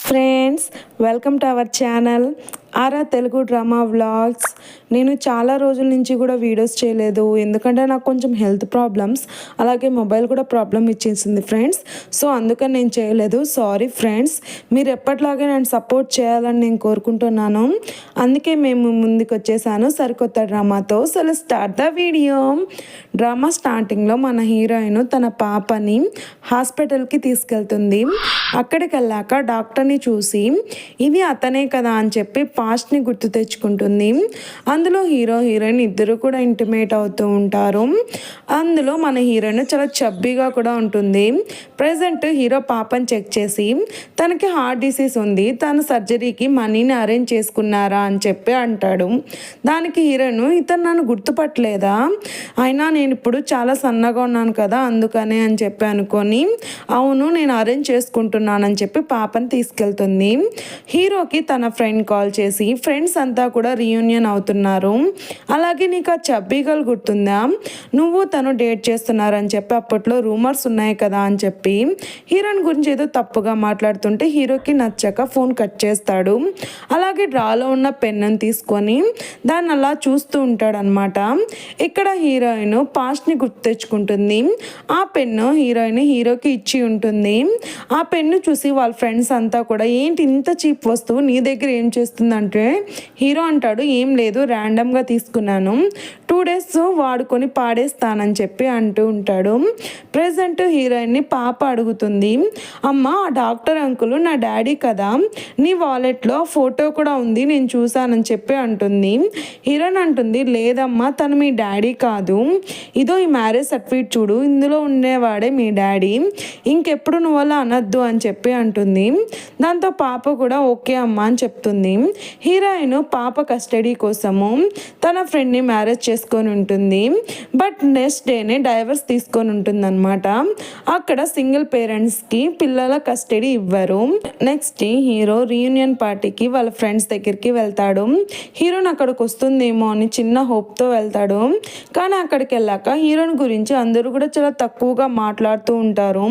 Friends, welcome to our channel aura Telugu drama vlogs. నేను చాలా రోజుల నుంచి కూడా వీడియోస్ చేయలేదు, ఎందుకంటే నాకు కొంచెం హెల్త్ ప్రాబ్లమ్స్, అలాగే మొబైల్ కూడా ప్రాబ్లం ఇచ్చేసింది ఫ్రెండ్స్. సో అందుకని నేను చేయలేదు, సారీ ఫ్రెండ్స్. మీరు ఎప్పటిలాగే నేను సపోర్ట్ చేయాలని నేను కోరుకుంటున్నాను. అందుకే మేము ముందుకు వచ్చేసాను సరికొత్త డ్రామాతో. So start the video. Drama స్టార్టింగ్లో మన హీరోయిన్ తన పాపని హాస్పిటల్కి తీసుకెళ్తుంది. అక్కడికి వెళ్ళాక డాక్టర్ని చూసి ఇది అతనే కదా అని చెప్పి పాస్ట్ని గుర్తు తెచ్చుకుంటుంది. అందులో హీరో హీరోయిన్ ఇద్దరు కూడా ఇంటిమేట్ అవుతూ ఉంటారు. అందులో మన హీరోయిన్ చాలా చబ్బీగా కూడా ఉంటుంది. ప్రజెంట్ హీరో పాపని చెక్ చేసి తనకి హార్ట్ డిసీజ్ ఉంది, తన సర్జరీకి మనీని అరేంజ్ చేసుకున్నారా అని చెప్పి అంటాడు. దానికి హీరోయిన్, ఇతను నన్ను గుర్తుపట్టలేదా, అయినా నేను ఇప్పుడు చాలా సన్నగా ఉన్నాను కదా అందుకనే అని చెప్పి అనుకొని, అవును నేను అరేంజ్ చేసుకుంటున్నానని చెప్పి పాపని తీసుకెళ్తుంది. హీరోకి తన ఫ్రెండ్ కాల్ చేసి ఫ్రెండ్స్ అంతా కూడా రీయూనియన్ అవుతున్నారు. అలాగే నీకు ఆ చబ్బీ గర్ల్ గుర్తుందా, నువ్వు తను డేట్ చేస్తున్నారని చెప్పి అప్పట్లో రూమర్స్ ఉన్నాయి కదా అని చెప్పి హీరోయిన్ గురించి ఏదో తప్పుగా మాట్లాడుతుంటే హీరోకి నచ్చక ఫోన్ కట్ చేస్తాడు. అలాగే డ్రాలో ఉన్న పెన్నుని తీసుకొని దాన్ని అలా చూస్తూ ఉంటాడనమాట. ఇక్కడ హీరోయిన్ పాస్ట్ని గుర్తు తెచ్చుకుంటుంది. ఆ పెన్ను హీరోయిన్ హీరోకి ఇచ్చి ఉంటుంది. ఆ పెన్ను చూసి వాళ్ళ ఫ్రెండ్స్ అంతా కూడా, ఏంటి ఇంత చీప్ వస్తువు నీ దగ్గర ఏం చేస్తుందంటే హీరో అంటాడు, ఏం లేదు ర్యాండమ్గా తీసుకున్నాను, 2 days వాడుకొని పాడేస్తానని చెప్పి అంటూ ఉంటాడు. ప్రజెంట్ హీరోయిన్ని పాప అడుగుతుంది, అమ్మ ఆ డాక్టర్ అంకుల్ నా డాడీ కదా, నీ వాలెట్లో ఫోటో కూడా ఉంది నేను చూసానని చెప్పి అంటుంది. హీరోయిన్ అంటుంది, లేదమ్మా తను మీ డాడీ కాదు, ఇదో ఈ మ్యారేజ్ సర్టిఫికేట్ చూడు, ఇందులో ఉండేవాడే మీ డాడీ, ఇంకెప్పుడు నువ్వు అలా అనద్దు అని చెప్పి అంటుంది. దాంతో పాప కూడా ఓకే అమ్మ అని చెప్తుంది. హీరోయిన్ పాప కస్టడీ కోసము తన ఫ్రెండ్ని మ్యారేజ్ చేసుకొని ఉంటుంది. బట్ నెక్స్ట్ డేనే డైవర్స్ తీసుకొని ఉంటుంది అనమాట. అక్కడ సింగిల్ పేరెంట్స్కి పిల్లల కస్టడీ ఇవ్వరు. నెక్స్ట్ హీరో రీయూనియన్ పార్టీకి వాళ్ళ ఫ్రెండ్స్ దగ్గరికి వెళ్తాడు. హీరోయిన్ అక్కడికి వస్తుందేమో అని చిన్న హోప్తో వెళ్తాడు. కానీ అక్కడికి వెళ్ళాక హీరోయిన్ గురించి అందరూ కూడా చాలా తక్కువగా మాట్లాడుతూ ఉంటారు.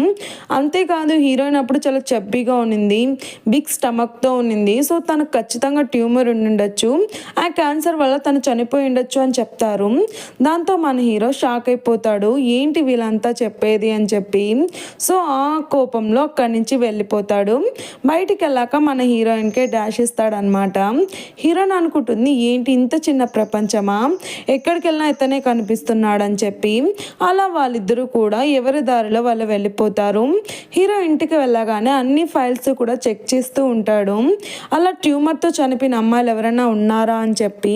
అంతేకాదు హీరోయిన్ అప్పుడు చాలా చబ్బీగా ఉన్నింది, బిగ్ స్టమక్తో ఉన్నింది. సో తనకు ఖచ్చితంగా ట్యూమర్ ఉండుండొచ్చు, ఆ క్యాన్సర్ వల్ల తను చనిపోయి ఉండొచ్చు అని చెప్తారు. దాంతో మన హీరో షాక్ అయిపోతాడు, ఏంటి వీళ్ళంతా చెప్పేది అని చెప్పి. సో ఆ కోపంలో అక్కడి నుంచి వెళ్ళిపోతాడు. బయటికి వెళ్ళాక మన హీరోయిన్కే డాష్ ఇస్తాడనమాట. హీరోయిన్ అనుకుంటుంది, ఏంటి ఇంత చిన్న ప్రపంచమా, ఎక్కడికి వెళ్ళినా ఇతనే కనిపిస్తున్నాడు అని చెప్పి. అలా వాళ్ళిద్దరూ కూడా ఎవరి దారిలో వాళ్ళు వెళ్ళిపోతారు. హీరో ఇంటికి వెళ్ళగానే అన్ని ఫైల్స్ కూడా చెక్ చేస్తూ ఉంటాడు. అలా ట్యూమర్తో చనిపోయిన అమ్మాయిలు ఎవరైనా ఉన్నారా అని చెప్పి.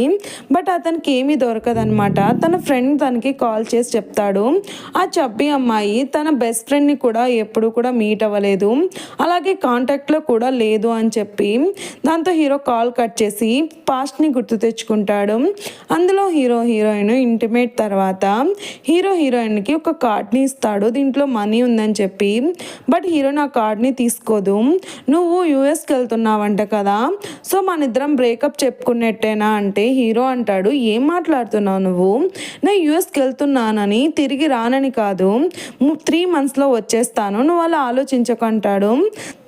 బట్ అతనికి ఏమీ దొరకదనమాట. తన ఫ్రెండ్ తనకి కాల్ చేసి చెప్తాడు, ఆ చబ్బీ అమ్మాయి తన బెస్ట్ ఫ్రెండ్ని కూడా ఎప్పుడు కూడా మీట్ అవ్వలేదు, అలాగే కాంటాక్ట్లో కూడా లేదు అని చెప్పి. దాంతో హీరో కాల్ కట్ చేసి పాస్ట్ని గుర్తు తెచ్చుకుంటాడు. అందులో హీరో హీరోయిన్ ఇంటిమేట్ తర్వాత హీరో హీరోయిన్కి ఒక కార్డ్ని ఇస్తాడు, దీంట్లో మనీ ఉందని చెప్పి. బట్ హీరోయిన్ ఆ కార్డ్ని తీసుకోదు. నువ్వు యూఎస్కి వెళ్తున్నావంట కదా, సో మన ఇద్దరం బ్రేకప్ చెప్పుకున్నట్టేనా అంటే హీరో అంటాడు, ఏం మాట్లాడుతున్నావు నువ్వు, నేను యూఎస్కి వెళ్తున్నానని తిరిగి రానని కాదు, 3 monthsలో వచ్చేస్తాను, నువ్వు అలా ఆలోచించకంటాడు.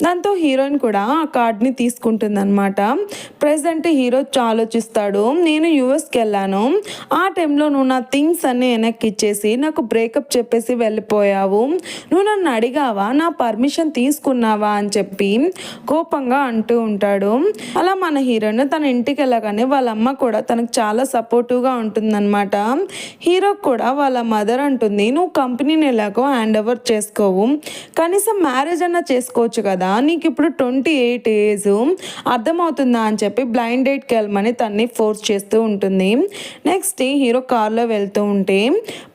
దాంతో హీరోయిన్ కూడా ఆ కార్డ్ని తీసుకుంటుంది అనమాట. ప్రెసెంట్ హీరో ఆలోచిస్తాడు, నేను యూఎస్కి వెళ్ళాను, ఆ టైంలో నువ్వు నా థింగ్స్ అన్నీ వెనక్కి ఇచ్చేసి నాకు బ్రేకప్ చెప్పేసి వెళ్ళిపోయావు, నువ్వు నన్ను అడిగావా, నా పర్మిషన్ తీసుకున్నావా అని చెప్పి కోపంగా అంటూ ఉంటాడు. అలా మన హీరోయిన్ తన ఇంటికి వెళ్ళగానే వాళ్ళ అమ్మ కూడా తనకు చాలా సపోర్టివ్గా ఉంటుందన్నమాట. హీరోకి కూడా వాళ్ళ మదర్ అంటుంది, నువ్వు కంపెనీని ఎలాగో హ్యాండ్ ఓవర్ చేసుకోవు, కనీసం మ్యారేజ్ అన్నా చేసుకోవచ్చు కదా, నీకు ఇప్పుడు 28 ఏజ్, అర్థమవుతుందా అని చెప్పి బ్లైండ్ డేట్కి వెళ్ళమని తన్ని ఫోర్స్ చేస్తూ ఉంటుంది. నెక్స్ట్ హీరో కార్లో వెళ్తూ ఉంటే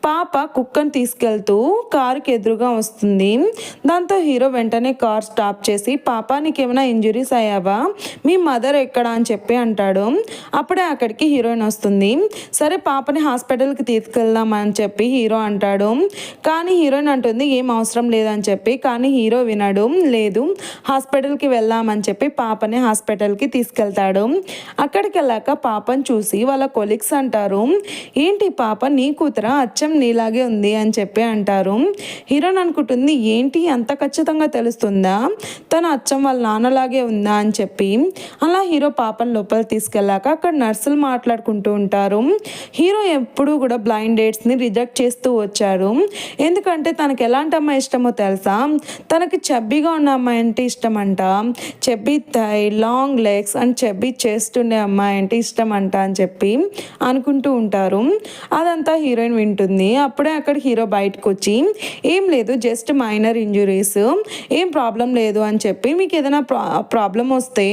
పాప కుక్కని తీసుకెళ్తూ కారుకి ఎదురుగా వస్తుంది. దాంతో హీరో వెంటనే కార్ స్టాప్ చేసి, పాప నీకేమైనా ఇంజురీస్ అయ్యావా, మీ మదర్ ఎక్కడ అని చెప్పి అంటాడు. అప్పుడే అక్కడికి హీరోయిన్ వస్తుంది. సరే పాపని హాస్పిటల్కి తీసుకెళ్దాం అని చెప్పి హీరో అంటాడు. కానీ హీరోయిన్ అంటుంది, ఏం అవసరం లేదని చెప్పి. కానీ హీరో వినడు, లేదు హాస్పిటల్కి వెళ్దామని చెప్పి పాపని హాస్పిటల్కి తీసుకెళ్తాడు. అక్కడికి వెళ్ళాక పాపని చూసి వాళ్ళ కొలీగ్స్ అంటారు, ఏంటి పాప నీ కూతురా, అచ్చం అచ్చం నీలాగే ఉంది అని చెప్పి అంటారు. హీరోయిన్ అనుకుంటుంది ఏంటి అంత ఖచ్చితంగా తెలుస్తుందా, తన అచ్చం వాళ్ళ నాన్నలాగే ఉందా అని చెప్పి. అలా హీరో పాపను లోపల తీసుకెళ్ళాక అక్కడ నర్సులు మాట్లాడుకుంటూ ఉంటారు. హీరో ఎప్పుడూ కూడా బ్లైండ్ డేట్స్ని రిజెక్ట్ చేస్తూ వచ్చారు. ఎందుకంటే తనకి ఎలాంటి అమ్మాయి ఇష్టమో తెలుసా, తనకి చబ్బీగా ఉన్న అమ్మాయి అంటే ఇష్టం అంట, chubby thigh, long legs and chubby chest ఉండే అమ్మాయి అంటే ఇష్టం అంట అని చెప్పి అనుకుంటూ ఉంటారు. అదంతా హీరోయిన్ వింటుంది. అప్పుడే అక్కడ హీరో బయటకు వచ్చి ఏం లేదు జస్ట్ మైనర్ ఇంజురీస్, ఏం ప్రాబ్లం లేదు అని చెప్పి, మీకు ఏదైనా ప్రాబ్లం వస్తే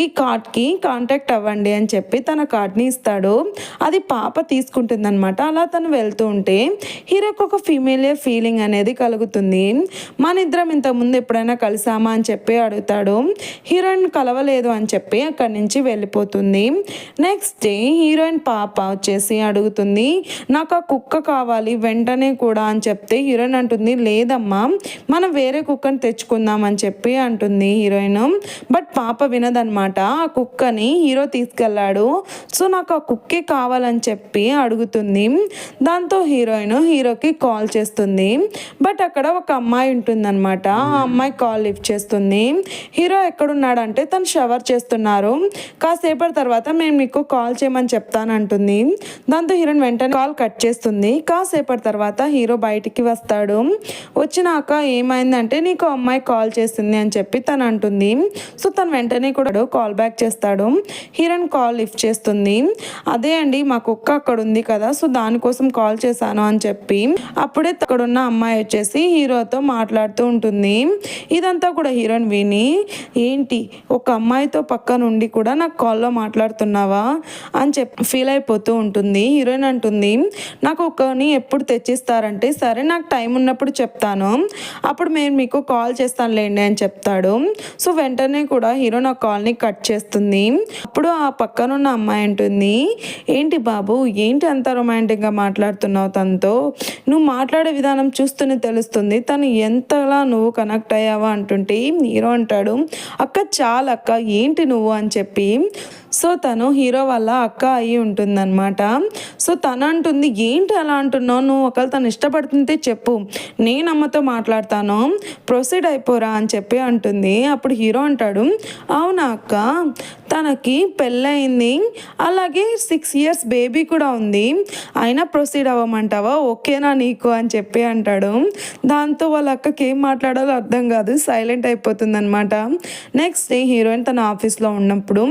ఈ కార్డ్కి కాంటాక్ట్ అవ్వండి అని చెప్పి తన కార్డ్ని ఇస్తాడు. అది పాప తీసుకుంటుంది అనమాట. అలా తను వెళ్తూ ఉంటే హీరోకి ఒక ఫీమేలియర్ ఫీలింగ్ అనేది కలుగుతుంది. మన ఇద్దరం ఇంతకుముందు ఎప్పుడైనా కలిసామా అని చెప్పి అడుగుతాడు. హీరోయిన్ కలవలేదు అని చెప్పి అక్కడి నుంచి వెళ్ళిపోతుంది. నెక్స్ట్ డే హీరోయిన్ పాప వచ్చేసి అడుగుతుంది నాకు ఆ కుక్క కావాలి వెంటనే కూడా అని చెప్తే హీరోయిన్ అంటుంది లేదమ్మా మనం వేరే కుక్కని తెచ్చుకుందాం అని చెప్పి అంటుంది హీరోయిన్. బట్ పాప వినదనమాట. ఆ కుక్కని హీరో తీసుకెళ్ళాడు, సో నాకు ఆ కుక్కే కావాలని చెప్పి అడుగుతుంది. దాంతో హీరోయిన్ హీరోకి కాల్ చేస్తుంది. బట్ అక్కడ ఒక అమ్మాయి ఉంటుందన్నమాట. ఆ అమ్మాయి కాల్ లిఫ్ట్ చేస్తుంది. హీరో ఎక్కడున్నాడంటే తను షవర్ చేస్తున్నారు. కాసేపటి తర్వాత మేము మీకు కాల్ చేయమని చెప్తానంటుంది. దాంతో హీరోయిన్ వెంటనే కాల్ కట్ చేస్తుంది. కాసేపటి తర్వాత హీరో బయటికి వస్తాడు. వచ్చినాక ఏమైందంటే నీకు అమ్మాయి కాల్ చేస్తుంది అని చెప్పి తను అంటుంది. సో తను వెంటనే కూడా కాల్ బ్యాక్ చేస్తాడు. హీరోయిన్ కాల్ లిఫ్ట్ చేస్తుంది. అదే అండి మా కుక్క అక్కడ ఉంది కదా, సో దానికోసం కాల్ చేశాను అని చెప్పి అప్పుడే అక్కడ ఉన్న అమ్మాయి వచ్చేసి హీరోతో మాట్లాడుతూ ఉంటుంది. ఇదంతా కూడా హీరోయిన్ విని ఏంటి ఒక అమ్మాయితో పక్క నుండి కూడా నాకు కాల్లో మాట్లాడుతున్నావా అని చెప్పి ఫీల్ అయిపోతూ ఉంటుంది. హీరోయిన్ అంటుంది నాకు ఒకని ఎప్పుడు తెచ్చిస్తారంటే సరే నాకు టైం ఉన్నప్పుడు చెప్తాను, అప్పుడు నేను మీకు కాల్ చేస్తానులేండి అని చెప్తాడు. సో వెంటనే కూడా హీరో నా కాల్ని కట్ చేస్తుంది. అప్పుడు ఆ పక్కనున్న అమ్మాయి అంటుంది ఏంటి బాబు ఏంటి అంత రొమాంటిక్గా మాట్లాడుతున్నావు తనతో, నువ్వు మాట్లాడే విధానం చూస్తూనే తెలుస్తుంది తను ఎంతలా నువ్వు కనెక్ట్ అయ్యావా అంటుంటే హీరో అంటాడు అక్క చాలా అక్క ఏంటి నువ్వు అని చెప్పి. సో తను హీరో వల్ల అక్క అయ్యి ఉంటుందన్నమాట. సో తను అంటుంది ఏంటి అలా అంటున్నావు, నువ్వు ఒకవేళ తను ఇష్టపడుతుంటే చెప్పు నేను అమ్మతో మాట్లాడతాను ప్రొసీడ్ అయిపోరా అని చెప్పి అంటుంది. అప్పుడు హీరో అంటాడు అవునా అక్క తనకి పెళ్ళయింది, అలాగే 6 years బేబీ కూడా ఉంది, అయినా ప్రొసీడ్ అవ్వమంటావా ఓకేనా నీకు అని చెప్పి అంటాడు. దాంతో వాళ్ళ అక్కకి ఏం మాట్లాడాలో అర్థం కాదు, సైలెంట్ అయిపోతుంది అనమాట. నెక్స్ట్ డే హీరోయిన్ తన ఆఫీస్లో ఉన్నప్పుడు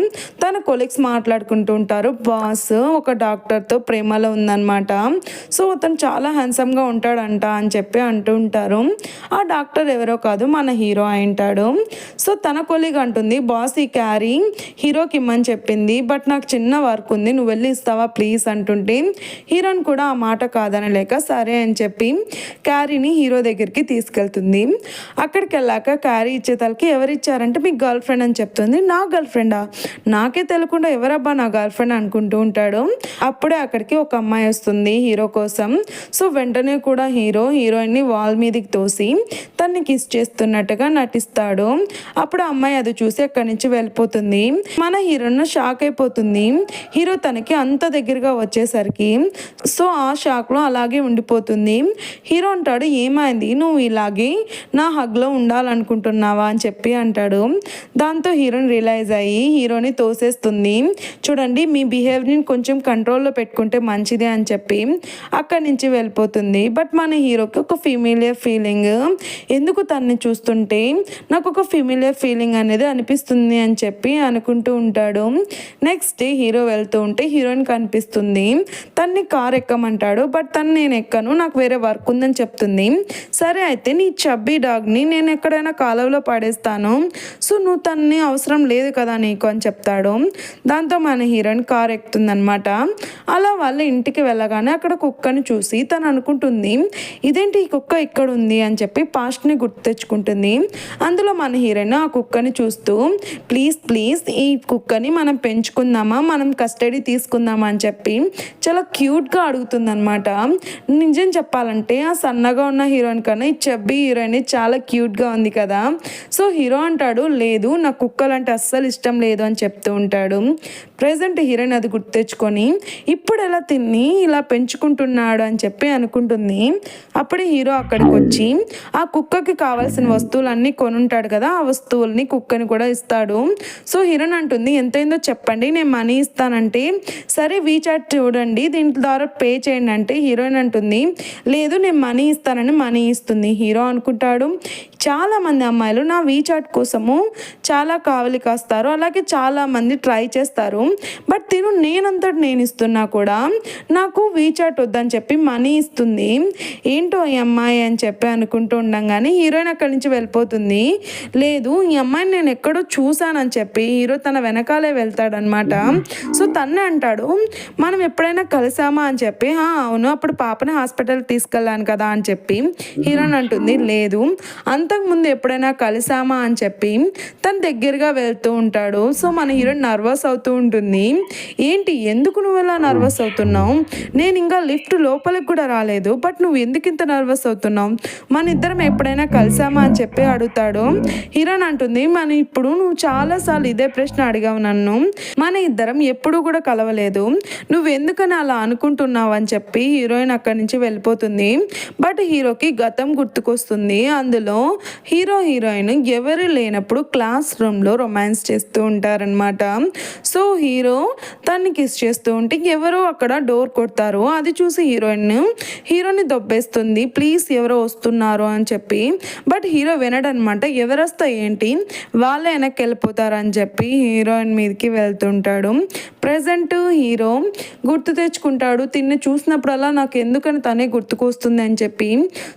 తన కొలీగ్స్ మాట్లాడుకుంటూ ఉంటారు. బాస్ ఒక డాక్టర్తో ప్రేమలో ఉందన్నమాట. సో అతను చాలా హ్యాండ్సమ్గా ఉంటాడంట అని చెప్పి అంటూ ఉంటారు. ఆ డాక్టర్ ఎవరో కాదు మన హీరో అయింటాడు. సో తన కొలీగ్ అంటుంది బాస్ ఈ క్యారీ హీరోకి ఇమ్మని చెప్పింది, బట్ నాకు చిన్న వర్క్ ఉంది నువ్వు వెళ్ళి ఇస్తావా ప్లీజ్ అంటుంటే హీరోయిన్ కూడా ఆ మాట కాదనలేక సరే అని చెప్పి క్యారీని హీరో దగ్గరికి తీసుకెళ్తుంది. అక్కడికి వెళ్ళాక క్యారీ ఇచ్చే తలకి ఎవరిచ్చారంటే మీ గర్ల్ ఫ్రెండ్ అని చెప్తుంది. నా గర్ల్ ఫ్రెండా, నాకే తెలియకుండా ఎవరబ్బా నా గర్ల్ ఫ్రెండ్ అనుకుంటూ ఉంటాడు. అప్పుడే అక్కడికి ఒక అమ్మాయి వస్తుంది హీరో కోసం. సో వెంటనే కూడా హీరో హీరోయిన్ని వాల్ మీదకి తోసి తన్ని కిస్ చేస్తున్నట్టుగా నటిస్తాడు. అప్పుడు అమ్మాయి అది చూసి అక్కడి నుంచి వెళ్ళిపోతుంది. మన హీరోయిన్ షాక్ అయిపోతుంది. హీరో తనకి అంత దగ్గరగా వచ్చేసరికి సో ఆ షాక్లో అలాగే ఉండిపోతుంది. హీరో అంటాడు ఏమైంది నువ్వు ఇలాగే నా హగ్లో ఉండాలనుకుంటున్నావా అని చెప్పి అంటాడు. దాంతో హీరోయిన్ రియలైజ్ అయ్యి హీరోని తోసేస్తుంది. చూడండి మీ బిహేవియర్ని కొంచెం కంట్రోల్లో పెట్టుకుంటే మంచిది అని చెప్పి అక్కడి నుంచి వెళ్ళిపోతుంది. బట్ మన హీరోకి ఒక ఫీమేలియర్ ఫీలింగ్, ఎందుకు తనని చూస్తుంటే నాకు ఒక ఫీమేలియర్ ఫీలింగ్ అనేది అనిపిస్తుంది అని చెప్పి అనుకుంటూ ఉంటాడు. నెక్స్ట్ డే హీరో వెళ్తూ ఉంటే హీరోయిన్ కనిపిస్తుంది. తన్ని కార్ ఎక్కమంటాడు. బట్ తను నేను ఎక్కను నాకు వేరే వర్క్ ఉందని చెప్తుంది. సరే అయితే నీ చబ్బీ డాగ్ని నేను ఎక్కడైనా కాలువలో పడేస్తాను, సో నువ్వు తన్ని అవసరం లేదు కదా నీకు అని చెప్తాడు. దాంతో మన హీరోయిన్ కార్ ఎక్కుతుందనమాట. అలా వాళ్ళ ఇంటికి వెళ్ళగానే అక్కడ కుక్కని చూసి తను అనుకుంటుంది ఇదేంటి ఈ కుక్క ఇక్కడ ఉంది అని చెప్పి పాస్ట్ని గుర్తు తెచ్చుకుంటుంది. అందులో మన హీరోయిన్ ఆ కుక్కని చూస్తూ ప్లీజ్ ప్లీజ్ ఈ కుక్కని మనం పెంచుకుందామా, మనం కస్టడీ తీసుకుందామా అని చెప్పి చాలా క్యూట్గా అడుగుతుందనమాట. నిజం చెప్పాలంటే ఆ సన్నగా ఉన్న హీరోయిన్ కన్నా ఈ చెబ్బీ హీరోయిన్ చాలా క్యూట్గా ఉంది కదా. సో హీరో అంటాడు, లేదు నాకు కుక్కలు అంటే అస్సలు ఇష్టం లేదు అని చెప్తూ ఉంటాడు. ప్రజెంట్ హీరోయిన్ అది గుర్తు తెచ్చుకొని ఇప్పుడు ఎలా తిని ఇలా పెంచుకుంటున్నాడు అని చెప్పి అనుకుంటుంది. అప్పుడే హీరో అక్కడికి వచ్చి ఆ కుక్కకి కావాల్సిన వస్తువులన్నీ కొనుంటాడు కదా, ఆ వస్తువుల్ని కుక్కని కూడా ఇస్తాడు. సో హీరోయిన్ అంటుంది, ఎంతైందో చెప్పండి నేను మనీ ఇస్తానంటే, సరే వీచాట్ చూడండి దీని ద్వారా పే చేయండి అంటే హీరోయిన్ అంటుంది, లేదు నేను మనీ ఇస్తానని మనీ ఇస్తుంది. హీరో అనుకుంటాడు, చాలామంది అమ్మాయిలు నా వీచాట్ కోసము చాలా కావలి కాస్తారు, అలాగే చాలామంది ట్రై చేస్తారు, బట్ నేనంతటి నేను ఇస్తున్నా కూడా నాకు వీచాట్ వద్దని చెప్పి మనీ ఇస్తుంది, ఏంటో ఈ అమ్మాయి అని చెప్పి అనుకుంటూ ఉండంగానే హీరోయిన్ అక్కడి నుంచి వెళ్ళిపోతుంది. లేదు ఈ అమ్మాయిని నేను ఎక్కడో చూశానని చెప్పి హీరో తన వెనకాలే వెళ్తాడనమాట. సో తన్నే అంటాడు, మనం ఎప్పుడైనా కలిసామా అని చెప్పి, అవును అప్పుడు పాపని హాస్పిటల్కి తీసుకెళ్ళాను కదా అని చెప్పి హీరోయిన్ అంటుంది, లేదు అంతకుముందు ఎప్పుడైనా కలిసామా అని చెప్పి తన దగ్గరగా వెళ్తూ ఉంటాడు. సో మన హీరోయిన్ నర్వస్ అవుతూ ఉంటుంది. ఏంటి ఎందుకు నువ్వు ఇలా నర్వస్ అవుతున్నావు, నేను ఇంకా లిఫ్ట్ లోపలికి కూడా రాలేదు, బట్ నువ్వు ఎందుకు ఇంత నర్వస్ అవుతున్నావు, మన ఇద్దరం ఎప్పుడైనా కలిసామా అని చెప్పి అడుగుతాడు. హీరోయిన్ అంటుంది, ఇప్పుడు నువ్వు చాలాసార్లు ఇదే ప్రశ్న అడిగావు నన్ను, మన ఇద్దరం ఎప్పుడు కూడా కలవలేదు, నువ్వు ఎందుకని అలా అనుకుంటున్నావు అని చెప్పి హీరోయిన్ అక్కడి నుంచి వెళ్ళిపోతుంది. బట్ హీరోకి గతం గుర్తుకొస్తుంది. అందులో హీరో హీరోయిన్ ఎవరు లేనప్పుడు క్లాస్ రూమ్లో రొమాన్స్ చేస్తూ ఉంటారనమాట. సో హీరో తన్ని కిస్ చేస్తూ ఉంటే ఎవరో అక్కడ డోర్ కొడతారు. అది చూసి హీరోని దొబ్బేస్తుంది, ప్లీజ్ ఎవరో వస్తున్నారు అని చెప్పి. బట్ హీరో వినడనమాట, ఎవరు వస్తా ఏంటి వాళ్ళే వెనక్కి వెళ్ళిపోతారు అని చెప్పి హీరోయిన్ మీదకి వెళ్తుంటాడు. ప్రజెంట్ హీరో గుర్తు తెచ్చుకుంటాడు, తిన్ని చూసినప్పుడల్లా నాకు ఎందుకని తనే గుర్తుకొస్తుంది అని చెప్పి.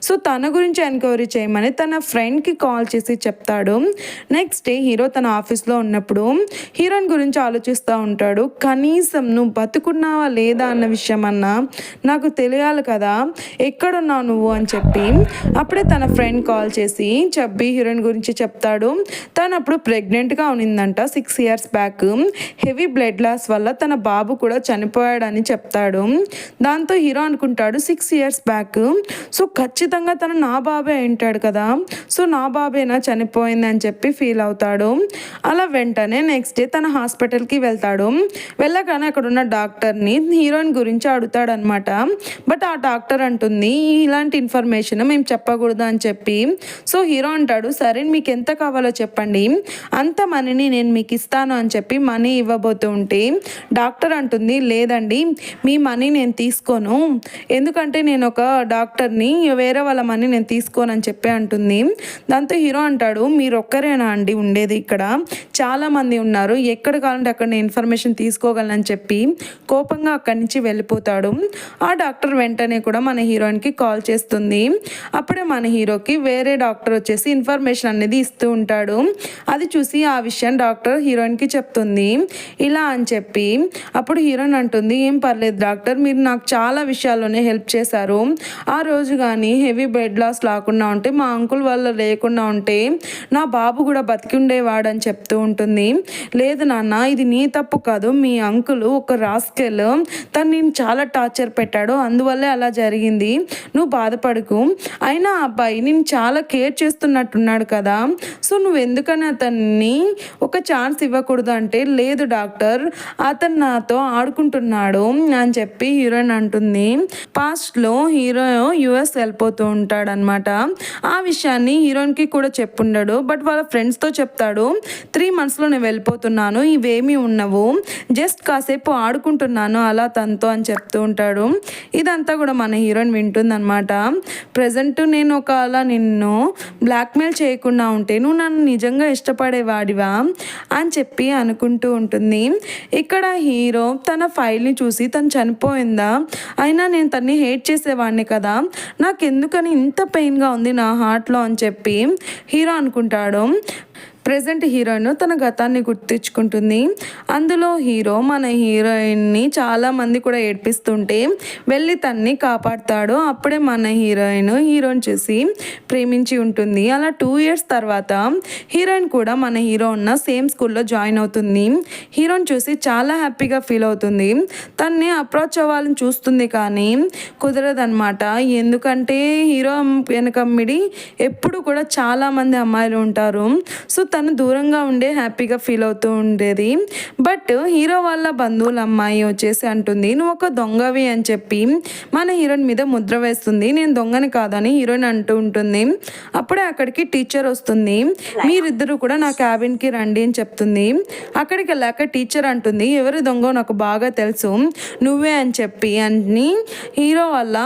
సో తన గురించి ఎంక్వైరీ చేయమని తన ఫ్రెండ్కి కాల్ చేసి చెప్తాడు. నెక్స్ట్ డే హీరో తన ఆఫీస్లో ఉన్నప్పుడు హీరోయిన్ గురించి ఆలోచిస్తూ ఉంటాడు. కనీసం నువ్వు బతుకున్నావా లేదా అన్న విషయం అన్నా నాకు తెలియాలి కదా, ఎక్కడున్నావు నువ్వు అని చెప్పి. అప్పుడే తన ఫ్రెండ్ కాల్ చేసి చెబ్బీ హీరోయిన్ గురించి చెప్తాడు. తను అప్పుడు ప్రెగ్నెంట్గా ఉన్నిందంట 6 years back. Heavy blood loss వల్ల తన బాబు కూడా చనిపోయాడని చెప్తాడు. దాంతో హీరో అనుకుంటాడు 6 years బ్యాక్, సో ఖచ్చితంగా తను నా బాబే ఉంటాడు కదా, సో నా బాబేనా చనిపోయింది అని చెప్పి ఫీల్ అవుతాడు. అలా వెంటనే నెక్స్ట్ డే తన హాస్పిటల్కి వెళ్తాడు. వెళ్ళగానే అక్కడ ఉన్న డాక్టర్ని హీరోయిన్ గురించి అడుగుతాడనమాట. బట్ ఆ డాక్టర్ అంటుంది, ఇలాంటి ఇన్ఫర్మేషన్ మేము చెప్పకూడదు అని చెప్పి. సో హీరో అంటాడు, సరే మీకు ఎంత కావాలో చెప్పండి, అంత మనీని నేను మీకు ఇస్తాను అని చెప్పి మనీ ఇవ్వబోతూ ఉంటే డాక్టర్ అంటుంది, లేదండి మీ మనీ నేను తీసుకోను, ఎందుకంటే నేను ఒక డాక్టర్ని, వేరే వాళ్ళ మనీ నేను తీసుకోను అని చెప్పి అంటుంది. దాంతో హీరో అంటాడు, మీరు ఒక్కరేనా అండి ఉండేది ఇక్కడ, చాలామంది ఉన్నారు, ఎక్కడ కావాలంటే అక్కడ నేను ఇన్ఫర్మేషన్ తీసుకోగలనని చెప్పి కోపంగా అక్కడి నుంచి వెళ్ళిపోతాడు. ఆ డాక్టర్ వెంటనే కూడా మన హీరోయిన్కి కాల్ చేస్తుంది. అప్పుడే మన హీరోకి వేరే డాక్టర్ వచ్చేసి ఇన్ఫర్మేషన్ అనేది ఇస్తూ ఉంటాడు. అది చూసి ఆ విషయం డాక్టర్ హీరోయిన్కి చెప్తుంది. ఇలా అని చెప్పి అప్పుడు హీరోయిన్ అంటుంది, ఏం పర్లేదు డాక్టర్, మీరు నాకు చాలా విషయాల్లోనే హెల్ప్ చేశారు, ఆ రోజు కానీ హెవీ బెడ్ లాస్ లేకుండా ఉంటే, మా అంకుల్ వల్ల లేకుండా ఉంటే నా బాబు కూడా బతికి ఉండేవాడని చెప్తూ ఉంటుంది. లేదు నాన్న, ఇది నీ తప్పు కాదు, మీ అంకుల్ ఒక రాస్కెల్, తను నేను చాలా టార్చర్ పెట్టాడు, అందువల్లే అలా జరిగింది, నువ్వు బాధపడకు, అయినా అబ్బాయి నేను చాలా కేర్ చేస్తున్నట్టున్నాడు కదా, సో నువ్వు ఎందుకని అతన్ని ఒక ఛాన్స్ ఇవ్వకూడదు అంటే, లేదు డాక్టర్ అతను నాతో ఆడుకుంటున్నాడు అని చెప్పి హీరోయిన్ అంటుంది. పాస్ట్లో హీరో యుఎస్ వెళ్ళిపోతూ ఉంటాడనమాట. ఆ విషయాన్ని హీరోయిన్కి కూడా చెప్పుండడు, బట్ వాళ్ళ ఫ్రెండ్స్తో చెప్తాడు, 3 monthsలో నేను వెళ్ళిపోతున్నాను, ఇవేమీ ఉన్నవు, జస్ట్ కాసేపు ఆడుకుంటున్నాను అలా తనతో అని చెప్తూ ఉంటాడు. ఇదంతా కూడా మన హీరోయిన్ వింటుందన్నమాట. ప్రజెంట్ నేను ఒకవేళ నిన్ను బ్లాక్మెయిల్ చేయకుండా ఉంటే నువ్వు నన్ను నిజంగా ఇష్టపడేవాడివా అని చెప్పి అనుకుంటూ ఉంటుంది. ఇక్కడ హీరో తన ఫైల్ని చూసి తను చనిపోయిందా, అయినా నేను తన్ని హేట్ చేసేవాడిని కదా, నాకు ఎందుకని ఇంత పెయిన్గా ఉంది నా హార్ట్లో అని చెప్పి హీరో అనుకుంటాడు. ప్రెజెంట్ హీరోయిన్ తన గతాన్ని గుర్తించుకుంటుంది. అందులో హీరో మన హీరోయిన్ని చాలామంది కూడా ఏడ్పిస్తుంటే వెళ్ళి తన్ని కాపాడుతాడు. అప్పుడే మన హీరోని చూసి ప్రేమించి ఉంటుంది. అలా 2 years తర్వాత హీరోయిన్ కూడా మన హీరో ఉన్న సేమ్ స్కూల్లో జాయిన్ అవుతుంది. హీరోని చూసి చాలా హ్యాపీగా ఫీల్ అవుతుంది. తన్ని అప్రోచ్ అవ్వాలని చూస్తుంది కానీ కుదరదనమాట. ఎందుకంటే హీరో వెనకమ్మిడి ఎప్పుడు కూడా చాలామంది అమ్మాయిలు ఉంటారు. సో తను దూరంగా ఉండే హ్యాపీగా ఫీల్ అవుతూ ఉండేది. బట్ హీరో వాళ్ళ బంధువుల అమ్మాయి వచ్చేసి అంటుంది, నువ్వు ఒక దొంగవి అని చెప్పి మన హీరోయిన్ మీద ముద్ర వేస్తుంది. నేను దొంగని కాదని హీరోయిన్ అంటూ ఉంటుంది. అప్పుడే అక్కడికి టీచర్ వస్తుంది. మీరిద్దరూ కూడా నా క్యాబిన్కి రండి అని చెప్తుంది. అక్కడికి వెళ్ళాక టీచర్ అంటుంది, ఎవరి దొంగ నాకు బాగా తెలుసు, నువ్వే అని చెప్పి అని హీరో వాళ్ళ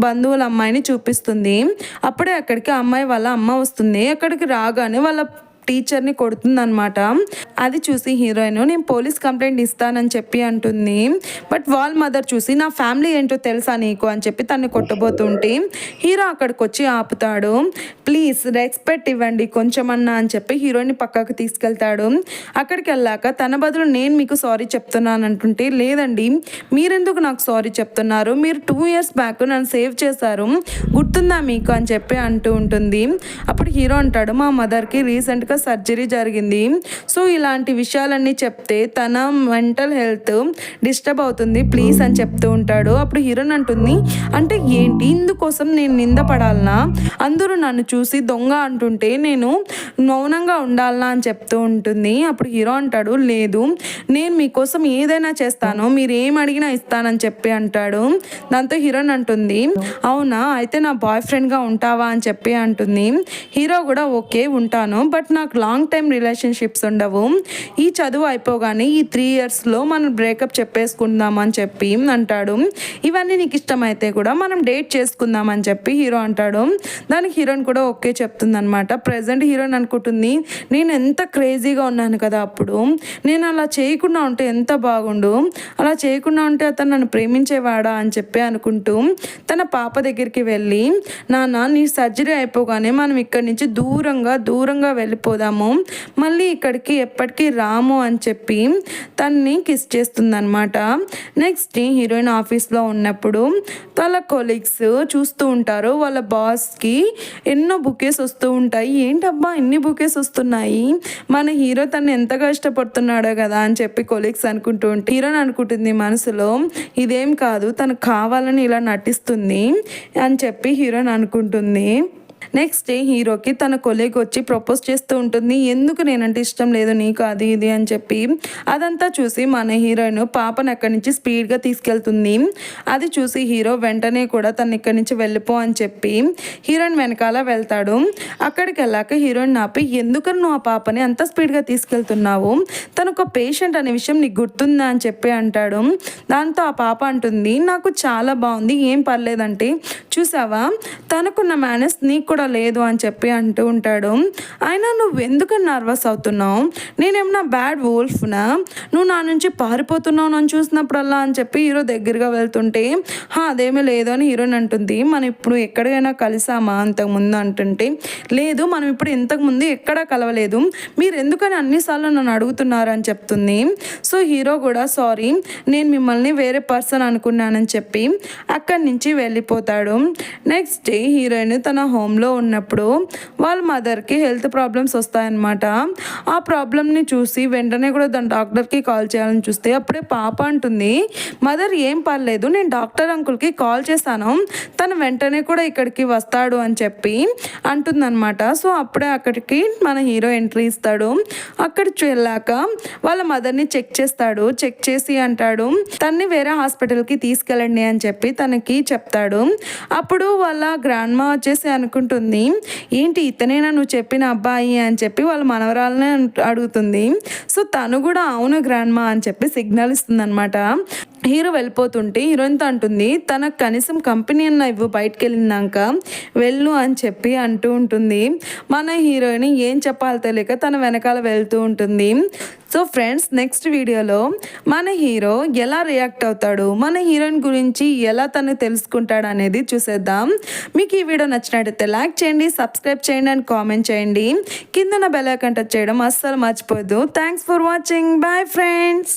బంధువుల అమ్మాయిని చూపిస్తుంది. అప్పుడే అక్కడికి అమ్మాయి వాళ్ళ అమ్మ వస్తుంది. అక్కడికి రాగానే వాళ్ళ టీచర్ని కొడుతుందనమాట. అది చూసి హీరోయిన్ నేను పోలీస్ కంప్లైంట్ ఇస్తానని చెప్పి అంటుంది. బట్ వాళ్ళ మదర్ చూసి నా ఫ్యామిలీ ఏంటో తెలుసా నీకు అని చెప్పి తన్ని కొట్టబోతుంటే హీరో అక్కడికి వచ్చి ఆపుతాడు. ప్లీజ్ రెస్పెక్ట్ ఇవ్వండి కొంచెమన్నా అని చెప్పి హీరోయిన్ని పక్కకు తీసుకెళ్తాడు. అక్కడికి వెళ్ళాక తన బదులు నేను మీకు సారీ చెప్తున్నాను అంటుంటే, లేదండి మీరెందుకు నాకు సారీ చెప్తున్నారు, మీరు 2 years బ్యాక్ నన్ను సేవ్ చేశారు గుర్తుందా మీకు అని చెప్పి అంటూ ఉంటుంది. అప్పుడు హీరో అంటాడు, మా మదర్కి రీసెంట్గా సర్జరీ జరిగింది. సో ఇలాంటి విషయాలన్నీ చెప్తే తన మెంటల్ హెల్త్ డిస్టర్బ్ అవుతుంది, ప్లీజ్ అని చెప్తూ ఉంటాడు. అప్పుడు హీరోయిన్ అంటుంది, అంటే ఏంటి ఇందుకోసం నేను నిందపడాలనా, అందరూ నన్ను చూసి దొంగ అంటుంటే నేను మౌనంగా ఉండాలనా అని చెప్తూ ఉంటుంది. అప్పుడు హీరో అంటాడు, లేదు నేను మీకోసం ఏదైనా చేస్తాను, మీరు ఏం అడిగినా ఇస్తానని చెప్పి అంటాడు. దాంతో హీరోయిన్ అంటుంది, అవునా అయితే నా బాయ్ ఫ్రెండ్గా ఉంటావా అని చెప్పి అంటుంది. హీరో కూడా ఓకే ఉంటాను, బట్ నాకు లాంగ్ టైం రిలేషన్షిప్స్ ఉండవు, ఈ చదువు అయిపోగానే ఈ 3 yearsలో మనం బ్రేకప్ చెప్పేసుకుందాం అని చెప్పి అంటాడు. ఇవన్నీ నీకు ఇష్టమైతే కూడా మనం డేట్ చేసుకుందాం అని చెప్పి హీరో అంటాడు. దానికి హీరోయిన్ కూడా ఓకే చెప్తుంది అనమాట. ప్రజెంట్ హీరోయిన్ అనుకుంటుంది, నేను ఎంత క్రేజీగా ఉన్నాను కదా అప్పుడు, నేను అలా చేయకుండా ఉంటే ఎంత బాగుండు, అలా చేయకుండా ఉంటే అతను నన్ను ప్రేమించేవాడా అని చెప్పి అనుకుంటూ తన పాప దగ్గరికి వెళ్ళి, నాన్న నీ సర్జరీ అయిపోగానే మనం ఇక్కడి నుంచి దూరంగా వెళ్ళిపోదాము, మళ్ళీ ఇక్కడికి ఎప్పటికీ రాము అని చెప్పి తన్ని కిస్ చేస్తుందన్నమాట. నెక్స్ట్ హీరోయిన్ ఆఫీస్లో ఉన్నప్పుడు వాళ్ళ కొలీగ్స్ చూస్తూ ఉంటారు. వాళ్ళ బాస్కి ఎన్నో బుకేస్ వస్తూ ఉంటాయి. ఏంటబ్బా ఇన్ని బుకేస్ వస్తున్నాయి, మన హీరో తను ఎంతగా ఇష్టపడుతున్నాడో కదా అని చెప్పి కొలీగ్స్ అనుకుంటూ ఉంటే హీరోయిన్ అనుకుంటుంది మనసులో, ఇదేం కాదు తను కావాలని ఇలా నటిస్తుంది అని చెప్పి హీరోయిన్ అనుకుంటుంది. నెక్స్ట్ డే హీరోకి తన కొలీగ్ వచ్చి ప్రపోజ్ చేస్తూ ఉంటుంది. ఎందుకు నేనంటే ఇష్టం లేదు నీకు అది ఇది అని చెప్పి. అదంతా చూసి మన హీరోయిన్ పాపను అక్కడి నుంచి స్పీడ్గా తీసుకెళ్తుంది. అది చూసి హీరో వెంటనే కూడా తను ఇక్కడి నుంచి వెళ్ళిపో అని చెప్పి హీరోయిన్ వెనకాల వెళ్తాడు. అక్కడికి వెళ్ళాక హీరోయిన్ ఆపి, ఎందుకని నువ్వు ఆ పాపని అంత స్పీడ్గా తీసుకెళ్తున్నావు, తను ఒక పేషెంట్ అనే విషయం నీకు గుర్తుందా అని చెప్పి అంటాడు. దాంతో ఆ పాప అంటుంది, నాకు చాలా బాగుంది ఏం పర్లేదంటే, చూసావా తనకున్న మేనర్స్ నీకు కూడా లేదు అని చెప్పి అంటూ ఉంటాడు. అయినా నువ్వు ఎందుకు నర్వస్ అవుతున్నావు, నేనేమన్నా బ్యాడ్ వోల్ఫ్నా, నువ్వు నా నుంచి పారిపోతున్నావు నన్ను చూసినప్పుడల్లా అని చెప్పి హీరో దగ్గరగా వెళ్తుంటే, అదేమీ లేదు అని హీరోయిన్ అంటుంది. మనం ఇప్పుడు ఎక్కడికైనా కలిసామా అంతకుముందు అంటుంటే, లేదు మనం ఇప్పుడు ఇంతకుముందు ఎక్కడా కలవలేదు, మీరు ఎందుకని అన్నిసార్లు నన్ను అడుగుతున్నారు అని చెప్తుంది. సో హీరో కూడా సారీ నేను మిమ్మల్ని వేరే పర్సన్ అనుకున్నానని చెప్పి అక్కడి నుంచి వెళ్ళిపోతాడు. నెక్స్ట్ డే హీరోయిన్ తన హోమ్లో ఉన్నప్పుడు వాళ్ళ మదర్కి హెల్త్ ప్రాబ్లమ్స్ వస్తాయన్నమాట. ఆ ప్రాబ్లమ్ని చూసి వెంటనే కూడా దాని డాక్టర్కి కాల్ చేయాలని చూస్తే అప్పుడే పాప అంటుంది, మదర్ ఏం పర్లేదు నేను డాక్టర్ అంకుల్కి కాల్ చేశాను, తను వెంటనే కూడా ఇక్కడికి వస్తాడు అని చెప్పి అంటుందన్నమాట. సో అప్పుడే అక్కడికి మన హీరో ఎంట్రీ ఇస్తాడు. అక్కడికి వెళ్ళాక వాళ్ళ మదర్ని చెక్ చేస్తాడు. చెక్ చేసి అంటాడు, తన్ని వేరే హాస్పిటల్కి తీసుకెళ్ళండి అని చెప్పి తనకి చెప్తాడు. అప్పుడు వాళ్ళ గ్రాండ్ మా వచ్చేసి అనుకుంటుంది, ఏంటి ఇతనేనా నువ్వు చెప్పిన అబ్బాయి అని చెప్పి వాళ్ళ మనవరాలనే అడుగుతుంది. సో తను కూడా అవును గ్రాండ్ మా అని చెప్పి సిగ్నల్ ఇస్తుంది అనమాట. హీరో వెళ్ళిపోతుంటే హీరోయిన్తో అంటుంది, తనకు కనీసం కంపెనీ అన్న ఇవ్వు బయటకు వెళ్ళినాక వెళ్ళు అని చెప్పి అంటూ ఉంటుంది. మన హీరోయిన్ ఏం చెప్పాలో తెలియక తన వెనకాల వెళ్తూ ఉంటుంది. సో ఫ్రెండ్స్, నెక్స్ట్ వీడియోలో మన హీరో ఎలా రియాక్ట్ అవుతాడు, మన హీరోయిన్ గురించి ఎలా తను తెలుసుకుంటాడు అనేది చూసేద్దాం. మీకు ఈ వీడియో నచ్చినట్టయితే లైక్ చేయండి, సబ్స్క్రైబ్ చేయండి అండ్ కామెంట్ చేయండి. కింద బెల్ ఐకాన్ టచ్ చేయడం అస్సలు మర్చిపోవద్దు. Thanks for watching. Bye friends.